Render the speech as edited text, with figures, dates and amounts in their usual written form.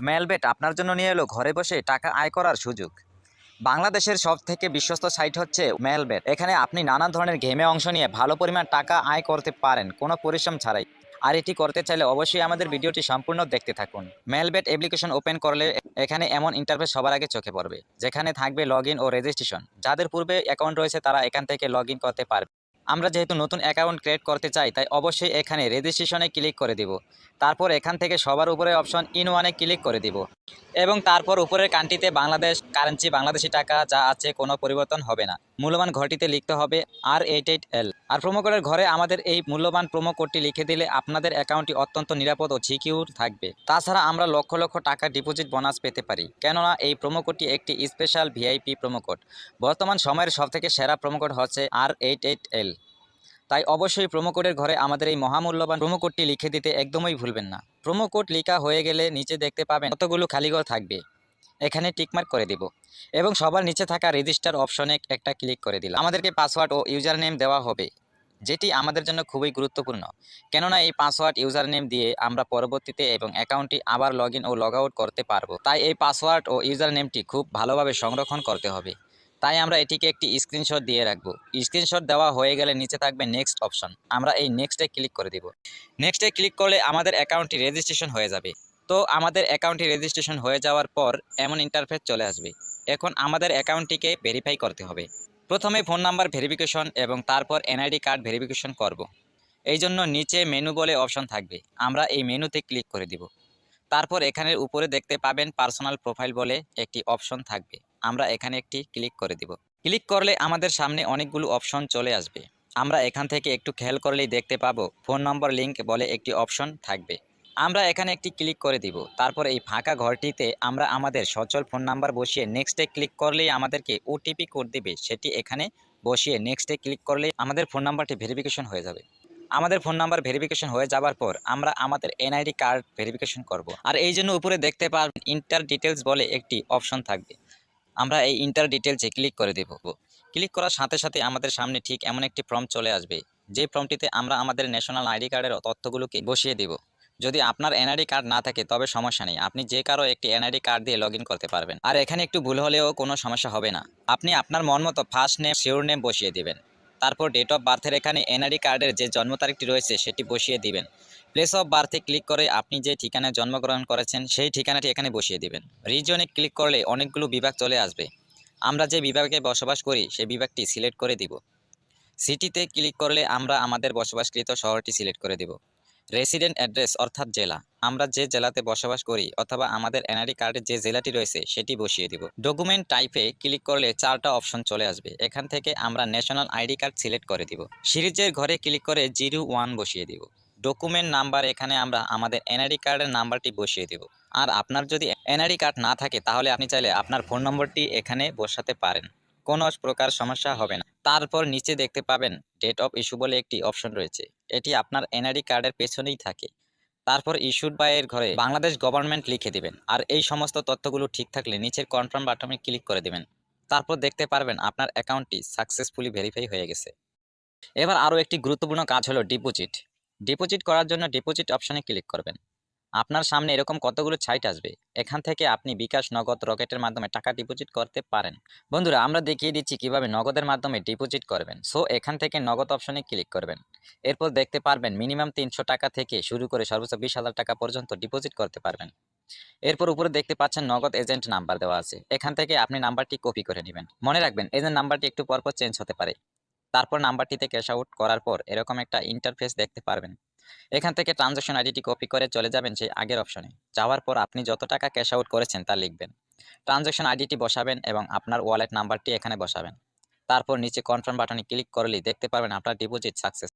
Melbet আপনার জন্য নিয়ে এলো ঘরে বসে টাকা আয় করার সুযোগ। বাংলাদেশের সবথেকে বিশ্বস্ত সাইট হচ্ছে মেলবেট। এখানে আপনি নানান ধরনের গেমে অংশ নিয়ে ভালো পরিমাণ টাকা আয় করতে পারেন কোনো পরিশ্রম ছাড়াই। আর এটি করতে চাইলে অবশ্যই আমাদের ভিডিওটি সম্পূর্ণ দেখতে থাকুন। মেলবেট অ্যাপ্লিকেশন ওপেন করলে এখানে এমন ইন্টারফেস সবার আগে চোখে পড়বে, যেখানে থাকবে লগ ইন ও রেজিস্ট্রেশন। যাদের পূর্বে অ্যাকাউন্ট রয়েছে তারা এখান থেকে লগ ইন করতে পারবে। আমরা যেহেতু নতুন অ্যাকাউন্ট ক্রিয়েট করতে চাই, তাই অবশ্যই এখানে রেজিস্ট্রেশনে ক্লিক করে দিব। তারপর এখান থেকে সবার উপরে অপশন ইন ওয়ানে ক্লিক করে দিব এবং তারপর উপরের কান্ট্রিতে বাংলাদেশ কারেন্সি বাংলাদেশি টাকা যা আছে কোনো পরিবর্তন হবে না। মূল্যবান ঘরটিতে লিখতে হবে R88L। আর প্রোমো কোডের ঘরে আমাদের এই মূল্যবান প্রোমো কোডটি লিখে দিলে আপনাদের অ্যাকাউন্টটি অত্যন্ত নিরাপদ ও সিকিউর থাকবে। তাছাড়া আমরা লক্ষ লক্ষ টাকা ডিপোজিট বোনাস পেতে পারি, কেননা এই প্রোমো কোডটি একটি স্পেশাল ভিআইপি প্রোমো কোড। বর্তমান সময়ের সবথেকে সেরা প্রোমো কোড হচ্ছে R88L। তাই অবশ্যই প্রোমো কোডের ঘরে আমাদের এই মহামূল্যবান প্রোমো কোডটি লিখে দিতে একদমই ভুলবেন না। প্রোমো কোড লেখা হয়ে গেলে নিচে দেখতে পাবেন কতগুলো খালি ঘর থাকবে, এখানে টিকমার্ক করে দিব এবং সবার নিচে থাকা রেজিস্টার অপশনে একটা ক্লিক করে দিলাম। আমাদেরকে পাসওয়ার্ড ও ইউজার নেম দেওয়া হবে, যেটি আমাদের জন্য খুবই গুরুত্বপূর্ণ, কেননা এই পাসওয়ার্ড ইউজার নেম দিয়ে আমরা পরবর্তীতে এবং অ্যাকাউন্টটি আবার লগ ইন ও লগ আউট করতে পারবো। তাই এই পাসওয়ার্ড ও ইউজার নেমটি খুব ভালোভাবে সংরক্ষণ করতে হবে। তাই আমরা এটিকে একটি স্ক্রিনশট দিয়ে রাখবো। স্ক্রিনশট দেওয়া হয়ে গেলে নিচে থাকবে নেক্সট অপশন, আমরা এই নেক্সটে ক্লিক করে দিব। নেক্সটে ক্লিক করলে আমাদের অ্যাকাউন্টটি রেজিস্ট্রেশন হয়ে যাবে। তো আমাদের অ্যাকাউন্টটি রেজিস্ট্রেশন হয়ে যাওয়ার পর এমন ইন্টারফেস চলে আসবে। এখন আমাদের অ্যাকাউন্টটিকে ভেরিফাই করতে হবে। প্রথমে ফোন নাম্বার ভেরিফিকেশন এবং তারপর এনআইডি কার্ড ভেরিফিকেশন করব। এই জন্য নিচে মেনু বলে অপশন থাকবে, আমরা এই মেনুতে ক্লিক করে দিব। তারপর এখানের উপরে দেখতে পাবেন পার্সোনাল প্রোফাইল বলে একটি অপশন থাকবে, আমরা এখানে একটি ক্লিক করে দিব। ক্লিক করলে আমাদের সামনে অনেকগুলো অপশন চলে আসবে। আমরা এখান থেকে একটু খেয়াল করলেই দেখতে পাবো ফোন নম্বর লিঙ্ক বলে একটি অপশন থাকবে, আমরা এখানে একটি ক্লিক করে দিব। তারপর এই ফাঁকা ঘরটিতে আমরা আমাদের সচল ফোন নাম্বার বসিয়ে নেক্সটে ক্লিক করলেই আমাদেরকে ওটিপি কোড দিবে, সেটি এখানে বসিয়ে নেক্সটে ক্লিক করলেই আমাদের ফোন নাম্বারটি ভেরিফিকেশন হয়ে যাবে। আমাদের ফোন নাম্বার ভেরিফিকেশন হয়ে যাওয়ার পর আমরা আমাদের এনআইডি কার্ড ভেরিফিকেশন করব। আর এই জন্য উপরে দেখতে পাবেন ইন্টার ডিটেলস বলে একটি অপশন থাকবে, আমরা এই ইন্টার ডিটেলসে ক্লিক করে দেব। ক্লিক করার সাথে সাথে আমাদের সামনে ঠিক এমন একটি ফর্ম চলে আসবে, যে ফর্মটিতে আমরা আমাদের ন্যাশনাল আইডি কার্ডের তথ্যগুলোকে বসিয়ে দেব। যদি আপনার এনআইডি কার্ড না থাকে তবে সমস্যা নেই, আপনি যে কারো একটি এনআইডি কার্ড দিয়ে লগ ইন করতে পারবেন। আর এখানে একটু ভুল হলেও কোনো সমস্যা হবে না, আপনি আপনার মন মতো ফার্স্ট নেম শিওর নেম বসিয়ে দেবেন। তারপর ডেট অফ বার্থের এখানে এনআইডি কার্ডের যে জন্ম তারিখটি রয়েছে সেটি বসিয়ে দিবেন। প্লেস অফ বার্থে ক্লিক করে আপনি যে ঠিকানায় জন্মগ্রহণ করেছেন সেই ঠিকানাটি এখানে বসিয়ে দিবেন। রিজনে ক্লিক করলে অনেকগুলো বিভাগ চলে আসবে, আমরা যে বিভাগে বসবাস করি সেই বিভাগটি সিলেক্ট করে দিব। সিটিতে ক্লিক করলে আমরা আমাদের বসবাসকৃত শহরটি সিলেক্ট করে দিব। রেসিডেন্ট অ্যাড্রেস অর্থাৎ জেলা, আমরা যে জেলাতে বসবাস করি অথবা আমাদের এনআইডি কার্ডের যে জেলাটি রয়েছে সেটি বসিয়ে দিব। ডকুমেন্ট টাইপে ক্লিক করলে 4টা অপশন চলে আসবে, এখান থেকে আমরা ন্যাশনাল আইডি কার্ড সিলেক্ট করে দিব। সিরিজের ঘরে ক্লিক করে 01 বসিয়ে দিব। ডকুমেন্ট নাম্বার, এখানে আমরা আমাদের এনআইডি কার্ডের নাম্বারটি বসিয়ে দেব। আর আপনার যদি এনআইডি কার্ড না থাকে তাহলে আপনি চাইলে আপনার ফোন নম্বরটি এখানে বসাতে পারেন, কোনো প্রকার সমস্যা হবে না। তারপর নিচে দেখতে পাবেন ডেট অফ ইস্যু বলে একটি অপশন রয়েছে, এটি আপনার এনআইডি কার্ডের পেছনেই থাকে। তারপর ইস্যুড বাই এর ঘরে বাংলাদেশ গভর্নমেন্ট লিখে দিবেন। আর এই সমস্ত তথ্যগুলো ঠিক থাকলে নিচের কনফার্ম বাটনে ক্লিক করে দিবেন। তারপর দেখতে পারবেন আপনার অ্যাকাউন্টটি সাকসেসফুলি ভেরিফাই হয়ে গেছে। এবার আরও একটি গুরুত্বপূর্ণ কাজ হলো ডিপোজিট। ডিপোজিট করার জন্য ডিপোজিট অপশনে ক্লিক করবেন। আপনার সামনে এরকম কতগুলো সাইট আসবে, এখান থেকে আপনি বিকাশ, নগদ, রকেটের মাধ্যমে টাকা ডিপোজিট করতে পারেন। বন্ধুরা, আমরা দেখিয়ে দিচ্ছি কিভাবে নগদের মাধ্যমে ডিপোজিট করবেন। সো এখান থেকে নগদ অপশনে ক্লিক করবেন। এরপর দেখতে পারবেন মিনিমাম 300 টাকা থেকে শুরু করে সর্বোচ্চ 20,000 টাকা পর্যন্ত ডিপোজিট করতে পারবেন। এরপর উপরে দেখতে পাচ্ছেন নগদ এজেন্ট নাম্বার দেওয়া আছে, এখান থেকে আপনি নাম্বারটি কপি করে নেবেন। মনে রাখবেন এজেন্ট নাম্বারটি একটু পরপর চেঞ্জ হতে পারে। তারপর নাম্বারটিতে ক্যাশ আউট করার পর এরকম একটা ইন্টারফেস দেখতে পারবেন। এখান থেকে ট্রানজাকশন আইডিটি কপি করে চলে যাবেন সেই আগের অপশনে। যাওয়ার পর আপনি যত টাকা ক্যাশ আউট করেছেন তা লিখবেন। ট্রানজাকশন আইডিটি বসাবেন এবং আপনার ওয়ালেট নাম্বারটি এখানে বসাবেন। তারপর নিচে কনফার্ম বাটনে ক্লিক করলেই দেখতে পারবেন আপনার ডিপোজিট সাকসেস।